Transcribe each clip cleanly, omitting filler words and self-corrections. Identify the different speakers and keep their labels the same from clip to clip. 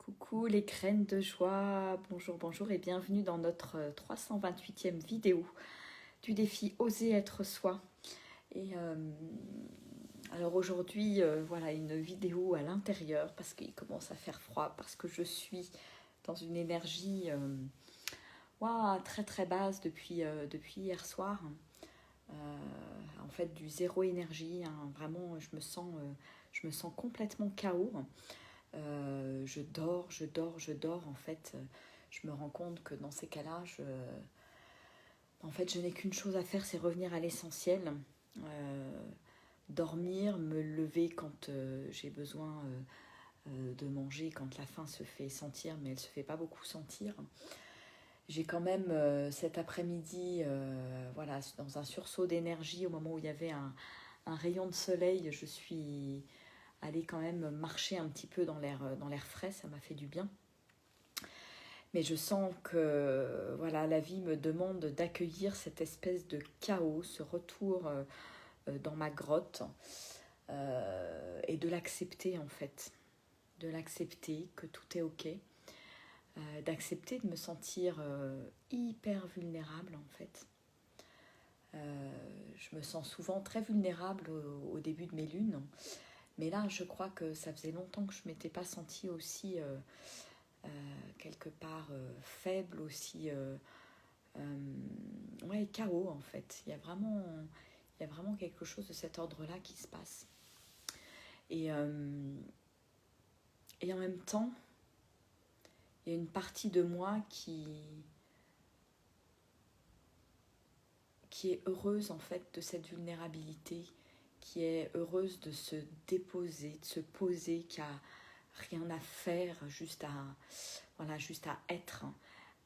Speaker 1: Coucou les graines de joie, bonjour, bonjour et bienvenue dans notre 328e vidéo du défi Oser être soi. Et alors aujourd'hui, voilà une vidéo à l'intérieur parce qu'il commence à faire froid, parce que je suis dans une énergie très très basse depuis hier soir. En fait du zéro énergie, hein, vraiment je me sens complètement KO. Je dors en fait. Je me rends compte que dans ces cas-là, je n'ai qu'une chose à faire, c'est revenir à l'essentiel. Dormir, me lever quand j'ai besoin de manger, quand la faim se fait sentir, mais elle ne se fait pas beaucoup sentir. J'ai quand même cet après-midi, dans un sursaut d'énergie, au moment où il y avait un rayon de soleil, je suis allée quand même marcher un petit peu dans l'air frais, ça m'a fait du bien. Mais je sens que la vie me demande d'accueillir cette espèce de chaos, ce retour dans ma grotte, et de l'accepter en fait. De l'accepter, que tout est ok. D'accepter de me sentir hyper vulnérable en fait. Je me sens souvent très vulnérable au début de mes lunes. Mais là, je crois que ça faisait longtemps que je ne m'étais pas sentie aussi quelque part faible, aussi chaos en fait. Il y a vraiment quelque chose de cet ordre-là qui se passe. Et en même temps, il y a une partie de moi qui est heureuse en fait de cette vulnérabilité, qui est heureuse de se déposer, de se poser, qui a rien à faire, juste à être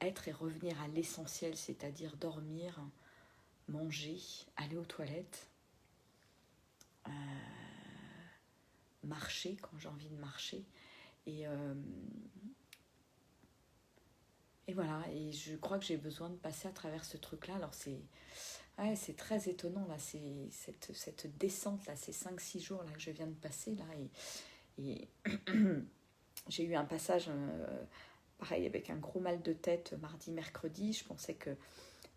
Speaker 1: et revenir à l'essentiel, c'est-à-dire dormir, manger, aller aux toilettes, marcher quand j'ai envie de marcher, et voilà. Et je crois que j'ai besoin de passer à travers ce truc-là. Alors c'est très étonnant là, c'est cette descente là, ces 5-6 jours là que je viens de passer là, et j'ai eu un passage pareil avec un gros mal de tête mardi, mercredi. Je pensais que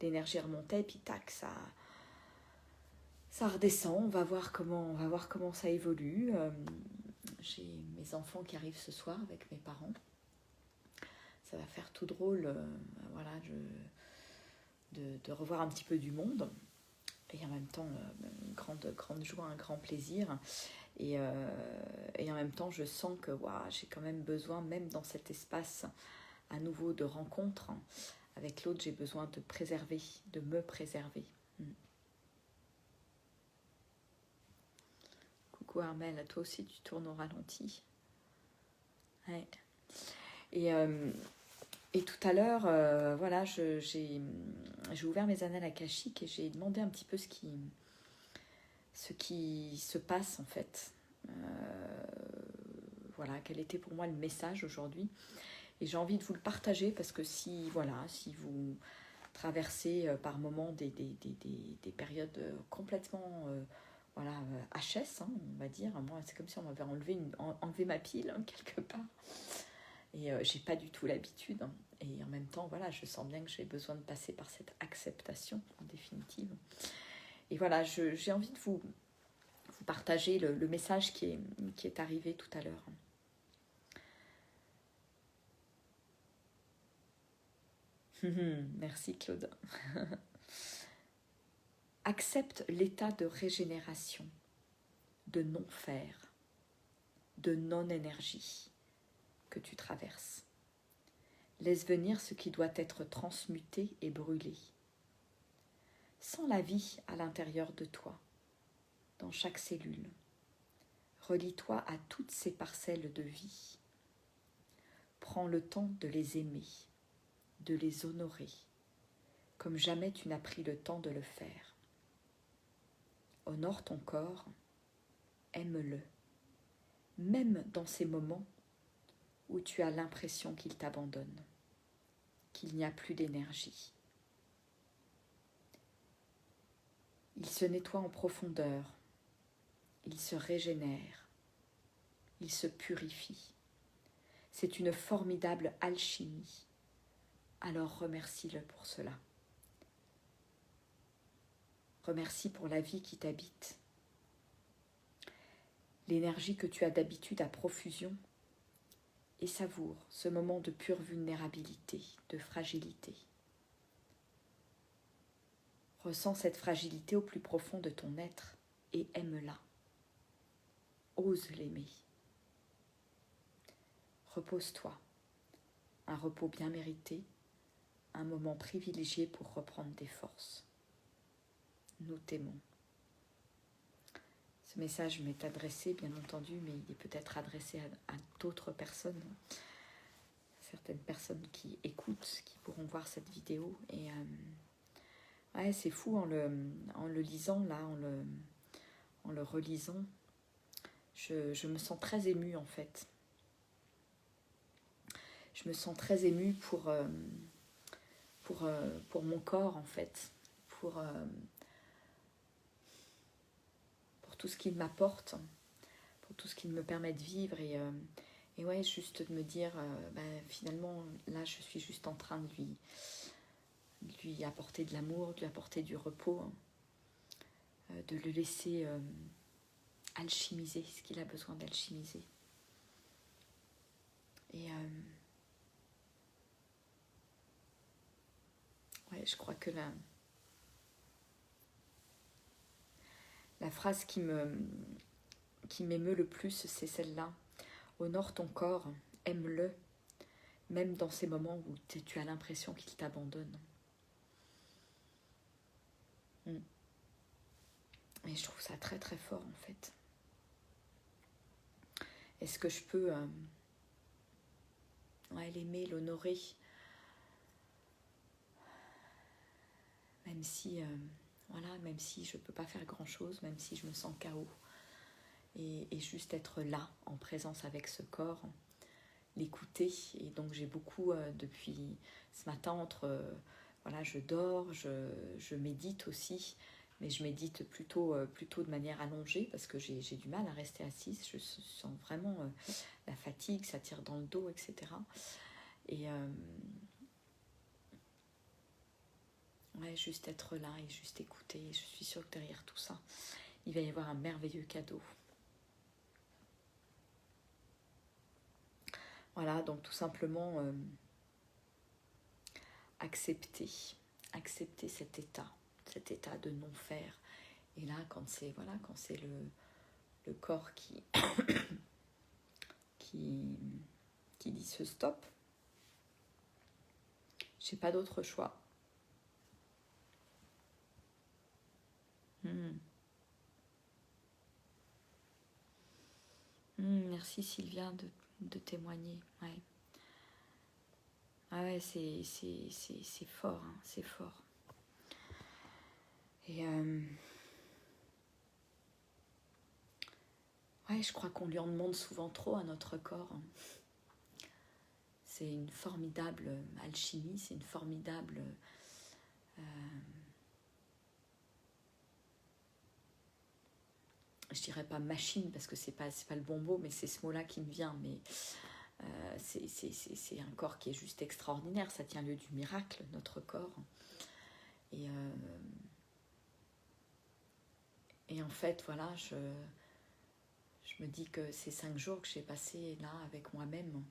Speaker 1: l'énergie remontait, et puis tac, ça redescend. On va voir comment ça évolue. J'ai mes enfants qui arrivent ce soir avec mes parents. Ça va faire tout drôle, de revoir un petit peu du monde. Et en même temps, une grande joie, un grand plaisir. Et en même temps, je sens que j'ai quand même besoin, même dans cet espace à nouveau de rencontre avec l'autre, j'ai besoin de préserver, de me préserver. Coucou Armel, toi aussi tu tournes au ralenti. Ouais. Et tout à l'heure, j'ai ouvert mes annales akashiques et j'ai demandé un petit peu ce qui se passe en fait. Quel était pour moi le message aujourd'hui. Et j'ai envie de vous le partager parce que si vous traversez par moments des périodes complètement HS, hein, on va dire. Moi, c'est comme si on m'avait enlevé ma pile quelque part. Et j'ai pas du tout l'habitude. Hein. Et en même temps, je sens bien que j'ai besoin de passer par cette acceptation en définitive. Et j'ai envie de vous partager le message qui est arrivé tout à l'heure. Merci Claude. Accepte l'état de régénération, de non-faire, de non-énergie que tu traverses. Laisse venir ce qui doit être transmuté et brûlé. Sens la vie à l'intérieur de toi, dans chaque cellule. Relie-toi à toutes ces parcelles de vie. Prends le temps de les aimer, de les honorer, comme jamais tu n'as pris le temps de le faire. Honore ton corps, aime-le, même dans ces moments où tu as l'impression qu'il t'abandonne, qu'il n'y a plus d'énergie. Il se nettoie en profondeur, il se régénère, il se purifie. C'est une formidable alchimie. Alors remercie-le pour cela. Remercie pour la vie qui t'habite. L'énergie que tu as d'habitude à profusion. Et savoure ce moment de pure vulnérabilité, de fragilité. Ressens cette fragilité au plus profond de ton être et aime-la. Ose l'aimer. Repose-toi. Un repos bien mérité, un moment privilégié pour reprendre des forces. Nous t'aimons. Ce message m'est adressé, bien entendu, mais il est peut-être adressé à d'autres personnes. Certaines personnes qui écoutent, qui pourront voir cette vidéo. Et ouais, c'est fou, en le lisant, là, en le relisant, je me sens très émue, en fait. Je me sens très émue pour mon corps, en fait, pour tout ce qu'il m'apporte, pour tout ce qu'il me permet de vivre. Et ouais, juste de me dire, finalement, là, je suis juste en train de lui apporter de l'amour, de lui apporter du repos, de le laisser alchimiser ce qu'il a besoin d'alchimiser. Et ouais, je crois que la phrase qui m'émeut le plus, c'est celle-là. Honore ton corps, aime-le, même dans ces moments où tu as l'impression qu'il t'abandonne. Et je trouve ça très très fort, en fait. Est-ce que je peux l'aimer, l'honorer, même si même si je ne peux pas faire grand-chose, même si je me sens KO, et juste être là, en présence avec ce corps, l'écouter. Et donc j'ai beaucoup, depuis ce matin, je dors, je médite aussi, mais je médite plutôt de manière allongée, parce que j'ai du mal à rester assise, je sens vraiment la fatigue, ça tire dans le dos, etc. Et juste être là et juste écouter. Je suis sûre que derrière tout ça, il va y avoir un merveilleux cadeau. Voilà, donc tout simplement accepter cet état de non-faire. Et là, quand c'est le corps qui dit ce stop, j'ai pas d'autre choix. Merci Sylvia de témoigner. Ouais. Ah ouais, c'est fort, hein, c'est fort. Et je crois qu'on lui en demande souvent trop à notre corps. C'est une formidable alchimie, c'est une formidable je dirais pas machine, parce que c'est pas le bon mot, mais c'est ce mot-là qui me vient, mais c'est un corps qui est juste extraordinaire, ça tient lieu du miracle, notre corps. Et en fait, voilà, je me dis que ces 5 jours que j'ai passés là avec moi-même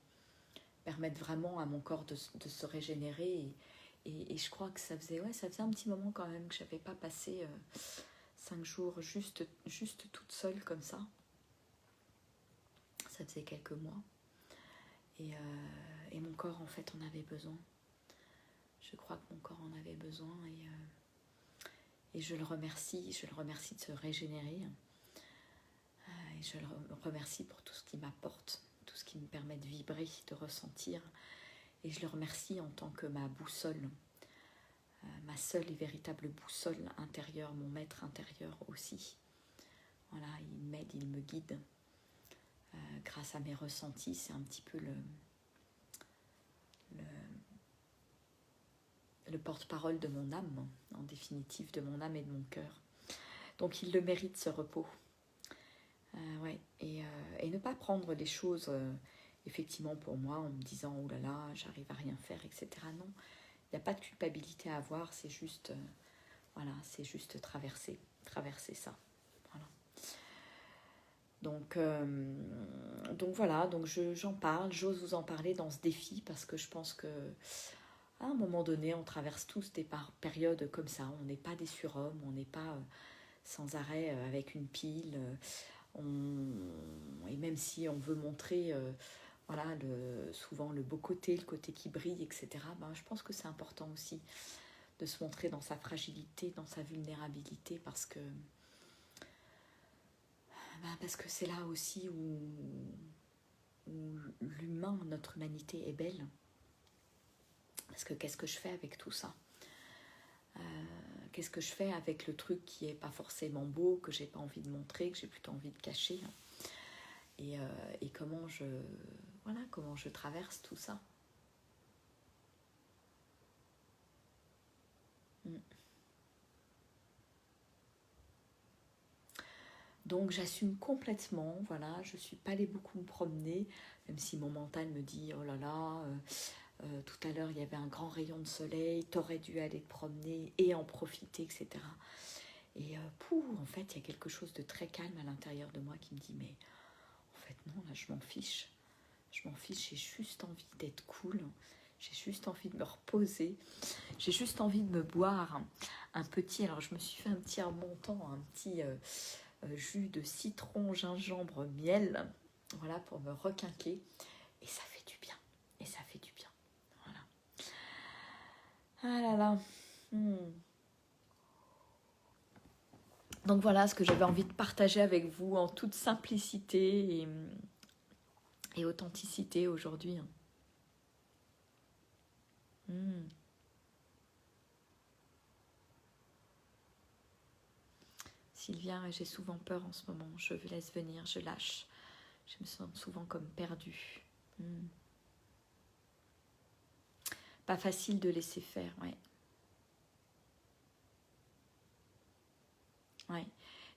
Speaker 1: permettent vraiment à mon corps de se régénérer. Et je crois que ça faisait un petit moment quand même que je n'avais pas passé 5 jours juste toute seule comme ça. Ça faisait quelques mois. Et mon corps, en fait, en avait besoin. Je crois que mon corps en avait besoin. Et je le remercie de se régénérer. Et je le remercie pour tout ce qu'il m'apporte, tout ce qui me permet de vibrer, de ressentir. Et je le remercie en tant que ma boussole, ma seule et véritable boussole intérieure, mon maître intérieur aussi. Voilà, il m'aide, il me guide. Grâce à mes ressentis, c'est un petit peu le porte-parole de mon âme, en définitive, de mon âme et de mon cœur. Donc il le mérite, ce repos. Et ne pas prendre les choses effectivement pour moi en me disant oh là là, j'arrive à rien faire, etc. Non, il n'y a pas de culpabilité à avoir, c'est juste, voilà, c'est juste traverser ça. Voilà. Donc voilà, donc j'en parle, j'ose vous en parler dans ce défi parce que je pense que à un moment donné, on traverse tous des périodes comme ça. On n'est pas des surhommes, on n'est pas sans arrêt avec une pile. Et même si on veut montrer voilà, souvent le beau côté, le côté qui brille, etc., ben, je pense que c'est important aussi de se montrer dans sa fragilité, dans sa vulnérabilité, parce que c'est là aussi où l'humain, notre humanité est belle. Parce que qu'est-ce que je fais avec tout ça ? Qu'est-ce que je fais avec le truc qui n'est pas forcément beau, que j'ai pas envie de montrer, que j'ai plutôt envie de cacher, et comment je traverse tout ça. Donc j'assume complètement, voilà, je ne suis pas allée beaucoup me promener, même si mon mental me dit oh là là, tout à l'heure il y avait un grand rayon de soleil, t'aurais dû aller te promener et en profiter, etc. Et en fait il y a quelque chose de très calme à l'intérieur de moi qui me dit mais en fait non, là je m'en fiche, j'ai juste envie d'être cool, j'ai juste envie de me reposer, j'ai juste envie de me boire un petit, alors je me suis fait un petit remontant, un petit jus de citron, gingembre, miel, voilà, pour me requinquer, et ça fait du bien, voilà. Ah là là. Donc voilà ce que j'avais envie de partager avec vous en toute simplicité et authenticité aujourd'hui. Sylvia, j'ai souvent peur en ce moment, je laisse venir, je lâche, je me sens souvent comme perdue. Pas facile de laisser faire, ouais. Ouais.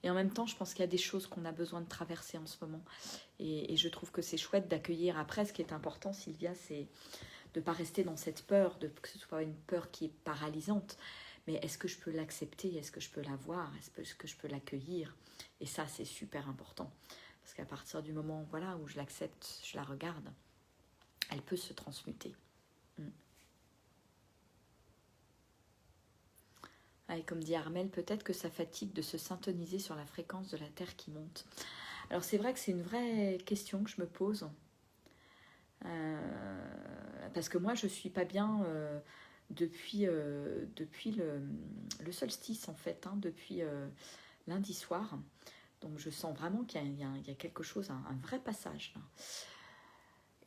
Speaker 1: Et en même temps, je pense qu'il y a des choses qu'on a besoin de traverser en ce moment. Et je trouve que c'est chouette d'accueillir. Après, ce qui est important, Sylvia, c'est de ne pas rester dans cette peur, que ce soit une peur qui est paralysante. Mais est-ce que je peux l'accepter ? Est-ce que je peux la voir ? Est-ce que je peux l'accueillir ? Et ça, c'est super important. Parce qu'à partir du moment voilà, où je l'accepte, je la regarde, elle peut se transmuter. Et comme dit Armel, peut-être que ça fatigue de se syntoniser sur la fréquence de la Terre qui monte. Alors c'est vrai que c'est une vraie question que je me pose. Parce que moi je ne suis pas bien depuis le solstice en fait, depuis lundi soir. Donc je sens vraiment qu'il y a quelque chose, un vrai passage là.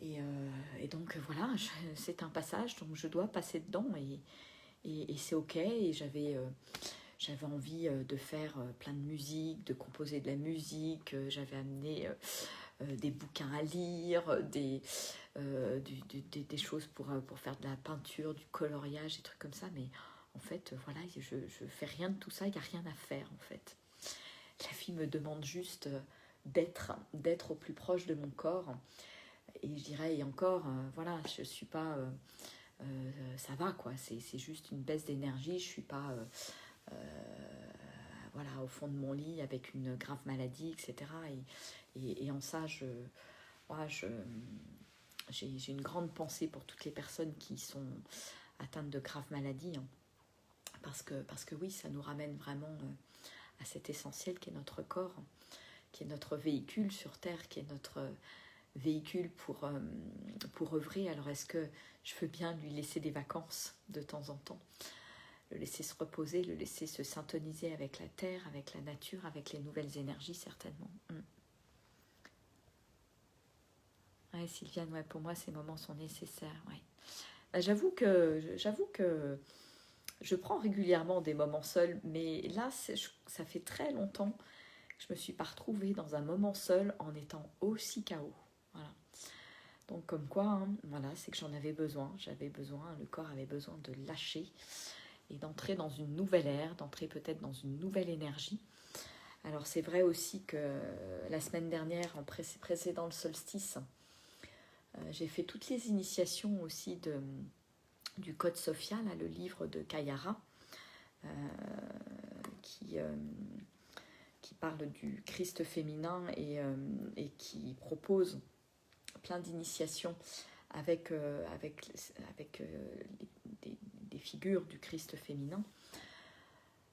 Speaker 1: Et donc voilà, c'est un passage, donc je dois passer dedans et c'est ok. Et j'avais envie de faire plein de musique, de composer de la musique. J'avais amené des bouquins à lire, des choses pour faire de la peinture, du coloriage, des trucs comme ça. Mais en fait, voilà, je fais rien de tout ça, il n'y a rien à faire en fait. La vie me demande juste d'être au plus proche de mon corps. Et je dirais, et encore, voilà, je suis pas... ça va quoi, c'est juste une baisse d'énergie, je suis pas... voilà, au fond de mon lit avec une grave maladie, etc. Et en ça, j'ai une grande pensée pour toutes les personnes qui sont atteintes de graves maladies. Parce que oui, ça nous ramène vraiment à cet essentiel qui est notre corps, qui est notre véhicule sur Terre, qui est notre véhicule pour œuvrer. Alors est-ce que je veux bien lui laisser des vacances de temps en temps ? Le laisser se reposer, le laisser se syntoniser avec la terre, avec la nature, avec les nouvelles énergies, certainement. Ouais, Sylviane, ouais, pour moi, ces moments sont nécessaires. Ouais. Bah, j'avoue que je prends régulièrement des moments seuls, mais là, ça fait très longtemps que je ne me suis pas retrouvée dans un moment seul en étant aussi KO. Voilà. Donc, comme quoi, voilà, c'est que j'en avais besoin. Le corps avait besoin de lâcher et d'entrer dans une nouvelle ère, d'entrer peut-être dans une nouvelle énergie. Alors c'est vrai aussi que la semaine dernière, en précédant le solstice, J'ai fait toutes les initiations aussi du Code Sophia, là, le livre de Kayara, qui parle du Christ féminin et qui propose plein d'initiations avec des figures du Christ féminin.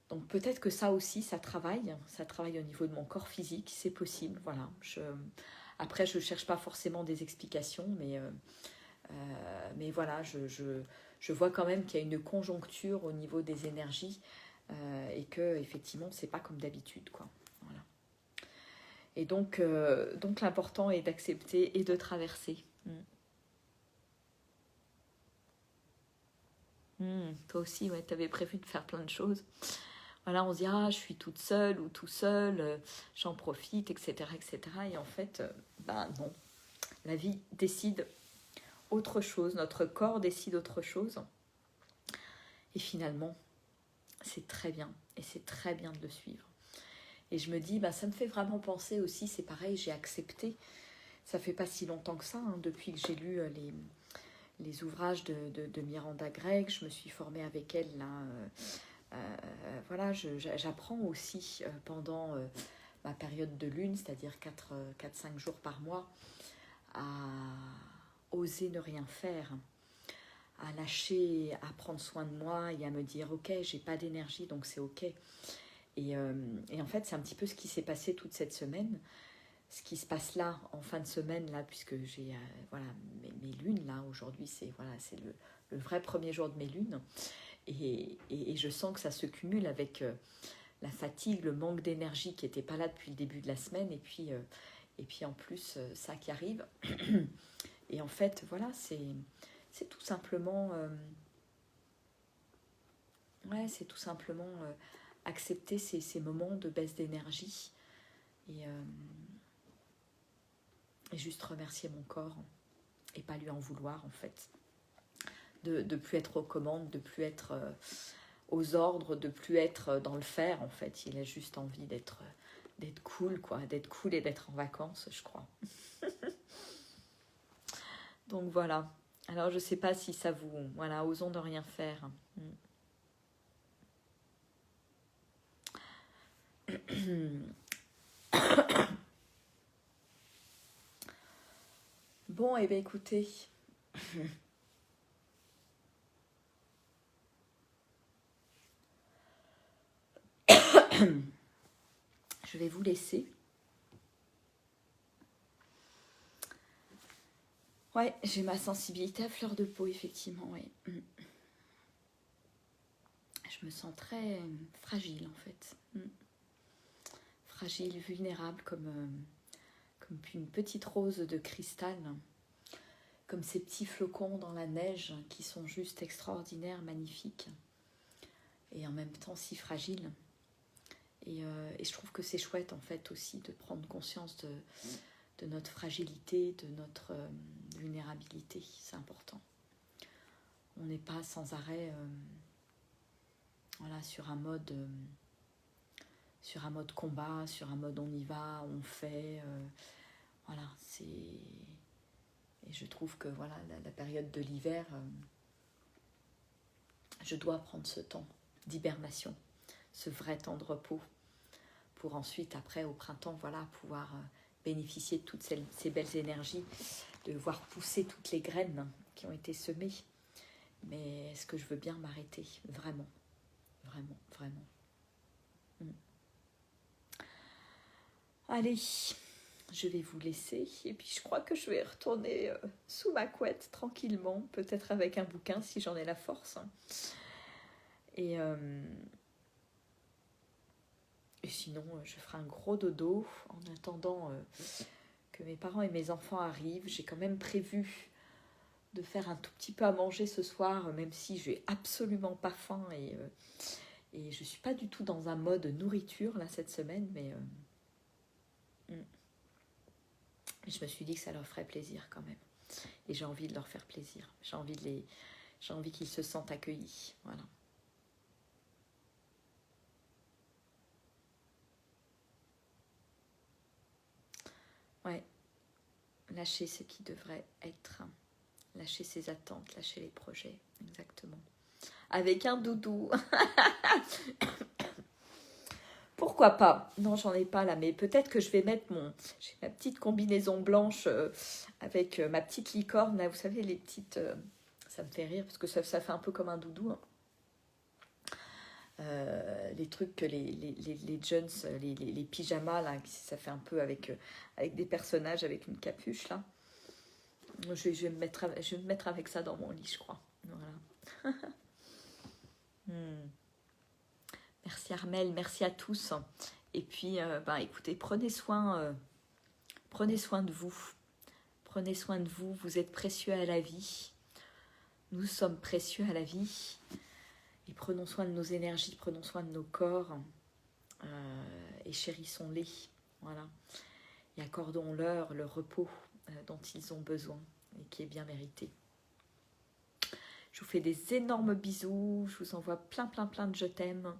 Speaker 1: Donc peut-être que ça aussi, ça travaille au niveau de mon corps physique, c'est possible, voilà. Après, je ne cherche pas forcément des explications, mais voilà, je vois quand même qu'il y a une conjoncture au niveau des énergies et que effectivement, c'est pas comme d'habitude, quoi. Voilà. Et donc l'important est d'accepter et de traverser. Toi aussi, ouais, tu avais prévu de faire plein de choses. Voilà, on se dit, ah, je suis toute seule ou tout seul, j'en profite, etc., etc. Et en fait, non. La vie décide autre chose, notre corps décide autre chose. Et finalement, c'est très bien. Et c'est très bien de le suivre. Et je me dis, ça me fait vraiment penser aussi, c'est pareil, j'ai accepté. Ça fait pas si longtemps que ça, hein, depuis que j'ai lu les ouvrages de Miranda Gregg, je me suis formée avec elle là. Voilà, j'apprends aussi pendant ma période de lune, c'est-à-dire 4-5 jours par mois, à oser ne rien faire, à lâcher, à prendre soin de moi et à me dire ok, j'ai pas d'énergie donc c'est ok. Et en fait, c'est un petit peu ce qui s'est passé toute cette semaine. Ce qui se passe là, en fin de semaine, là, puisque j'ai voilà, mes lunes, là, aujourd'hui, c'est le vrai premier jour de mes lunes. Et je sens que ça se cumule avec la fatigue, le manque d'énergie qui n'était pas là depuis le début de la semaine, et puis en plus, ça qui arrive. Et en fait, voilà, c'est tout simplement... c'est tout simplement accepter ces moments de baisse d'énergie et juste remercier mon corps et pas lui en vouloir en fait. De plus être aux commandes, de plus être aux ordres, de plus être dans le faire en fait. Il a juste envie d'être cool, quoi, d'être cool et d'être en vacances, je crois. Donc voilà. Alors je sais pas si ça vous... Voilà, osons de rien faire. Bon, et bien écoutez... Je vais vous laisser. Ouais, j'ai ma sensibilité à fleur de peau, effectivement, ouais. Je me sens très fragile, en fait. Fragile, vulnérable, comme une petite rose de cristal, comme ces petits flocons dans la neige qui sont juste extraordinaires, magnifiques, et en même temps si fragiles. Et je trouve que c'est chouette, en fait, aussi de prendre conscience de notre fragilité, de notre vulnérabilité. C'est important. On n'est pas sans arrêt voilà, sur un mode combat, sur un mode on y va, on fait. Voilà, c'est... Et je trouve que voilà, la période de l'hiver, je dois prendre ce temps d'hibernation, ce vrai temps de repos, pour ensuite, après, au printemps, voilà, pouvoir bénéficier de toutes ces belles énergies, de voir pousser toutes les graines qui ont été semées. Mais est-ce que je veux bien m'arrêter? Vraiment, vraiment, vraiment. Allez, je vais vous laisser et puis je crois que je vais retourner sous ma couette tranquillement, peut-être avec un bouquin si j'en ai la force. Et sinon, je ferai un gros dodo en attendant que mes parents et mes enfants arrivent. J'ai quand même prévu de faire un tout petit peu à manger ce soir, même si je n'ai absolument pas faim et je ne suis pas du tout dans un mode nourriture là cette semaine, mais je me suis dit que ça leur ferait plaisir quand même. Et j'ai envie de leur faire plaisir. J'ai envie qu'ils se sentent accueillis. Voilà. Ouais. Lâcher ce qui devrait être. Lâcher ses attentes, lâcher les projets. Exactement. Avec un doudou. Pourquoi pas? Non, j'en ai pas là, mais peut-être que je vais mettre j'ai ma petite combinaison blanche avec ma petite licorne. Là, vous savez, les petites... ça me fait rire parce que ça fait un peu comme un doudou. Hein. Les trucs que les jeans, les pyjamas, là, ça fait un peu avec des personnages avec une capuche, là. Je vais me mettre avec ça dans mon lit, je crois. Voilà. Merci Armel, merci à tous. Et puis, écoutez, prenez soin de vous. Prenez soin de vous, vous êtes précieux à la vie. Nous sommes précieux à la vie. Et prenons soin de nos énergies, prenons soin de nos corps. Et chérissons-les. Voilà. Et accordons-leur le repos dont ils ont besoin et qui est bien mérité. Je vous fais des énormes bisous. Je vous envoie plein de je t'aime.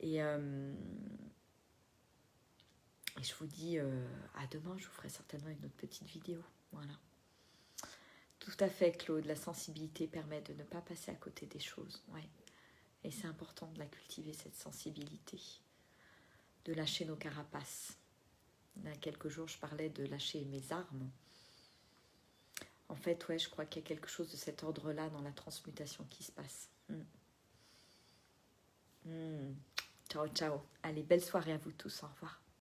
Speaker 1: Et je vous dis à demain. Je vous ferai certainement une autre petite vidéo. Voilà. Tout à fait, Claude. La sensibilité permet de ne pas passer à côté des choses. Ouais. Et c'est important de la cultiver, cette sensibilité. De lâcher nos carapaces. Il y a quelques jours, je parlais de lâcher mes armes. En fait, ouais, je crois qu'il y a quelque chose de cet ordre-là dans la transmutation qui se passe. Ciao, ciao. Allez, belle soirée à vous tous. Au revoir.